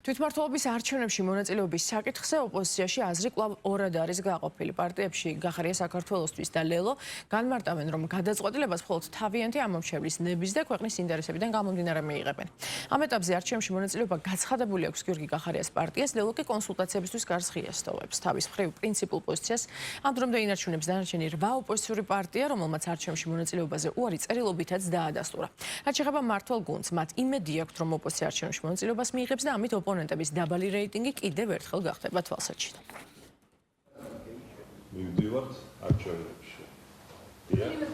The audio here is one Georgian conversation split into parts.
თვითმმართველობის არჩევნებში მონაწილეობის საკითხზე ოპოზიციაში აზრი კვლავ ორად არის გაყოფილი. პარტიებში გახარია საქართველოსთვის და ლელო განმარტავენ, რომ გადაწყვეტილებას მხოლოდ თავიანთი ამომრჩევლის ნების და ქვეყნის ინტერესებიდან გამომდინარე მიიღებენ. ამ ეტაპზე არჩევნებში მონაწილეობა გაცხადებული აქვს გიორგი გახარიას პარტიას, ლელო კი კონსულტაციებისთვის გარს ღიას ტოვებს. თავის მხრივ პრინციპულ პოზიციას ამ დრომდე ინარჩუნებს დანარჩენი 8 ოპოზიციური პარტია, რომელმაც არჩევნებში მონაწილეობაზე უარი წერილობითაც დაადასტურა. რაც შეეხება მმართველ გუნდს, მათ იმედი აქვთ, რომ ოპოზიცია არჩევნებში მონაწილეობას მიიღებს და ამით ოპონენტების დაბალი რეიტინგი კიდევ ერთხელ გახდება თვალსაჩინო. მივდივართ არჩევნებში.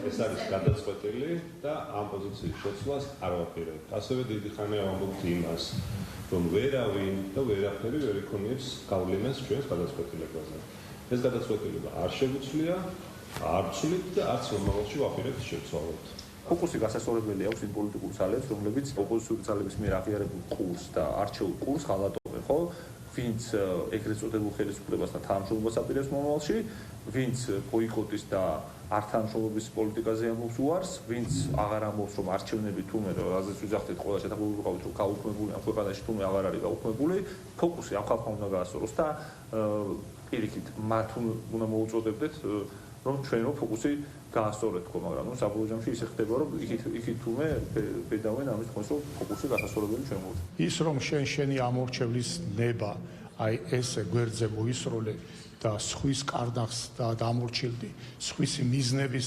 ეს არის გადაწყვეტილი და ამ პოზიციის შეცვლას არ ვაპირებთ. ასევე დიდი ხანია ვამბობთ იმას, რომ ვერავინ და ვერაფერი ვერ იქონიებს გავლენას ჩვენს გადაწყვეტილებაზე. ეს გადაწყვეტილება არ შეგვიძლია, არ ვცვლით და არც მომავალში ვაპირებთ შევცვალოთ. ფოკუსი გასასწორებელი აქვს იმ პოლიტიკურ ძალებს, რომლებიც ოპოზიციური ძალების მიერ აღიარებულ კურსს და არჩეულ კურსს ღალატობენ, ხო? ვინც ეგრეთ წოდებულ ხელისუფლებას და თანამშრომლობას აპირებს მომავალში, ვინც ბოიკოტის და არ თანამშრომლობის პოლიტიკაზე ამბობს უარს, ვინც აღარ ამბობს, რომ არჩევნები თუმე რაზეც ვიძახდეთ ყველა შეთანხმებული ვიყავით, რომ გაუქმებული ამ ქვეყანაში თუმე აღარ არის გაუქმებული, ფოკუსი ამ ხალხმა უნდა გაასწოროს და პირიქით მათ უნდა მოუწოდებდეთ რომ ჩვენო ფოკუსი გაასწორეთ თქო, მაგრამ ნუ საბოლოო ჯამში ისე ხდება, რომ იქით თუმე ბედავენ ამის თქოს, რომ ფოკუსი გასასწორებელი ჩვენ მოუწევთ. ის რომ შენი ამორჩევლის ნება, აი ესე გვერდზე მოისროლე და სხვის კარნახს და დამორჩილდი, სხვისი მიზნების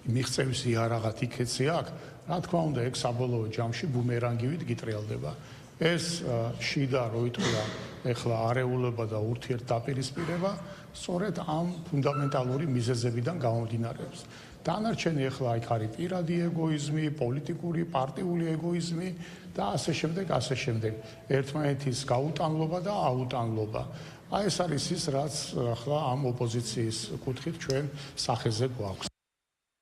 მიღწევის იარაღად იქეცი აქვს, რა თქმა უნდა, ეგ საბოლოო ჯამში ბუმერანგივით გიტრიალდება. ეს შიდა რო იტყვა ეხლა არეულობა და ურთიერთდაპირისპირება სწორედ ამ ფუნდამენტალური მიზეზებიდან გამომდინარეობს. დანარჩენი ეხლა იქ არის პირადი ეგოიზმი, პოლიტიკური, პარტიული ეგოიზმი და ასე შემდეგ. ერთმანეთის გაუტანლობა და აუტანლობა. აი ეს არის ის, რაც ახლა ამ ოპოზიციის კუთხით ჩვენ სახეზე გვაქვს.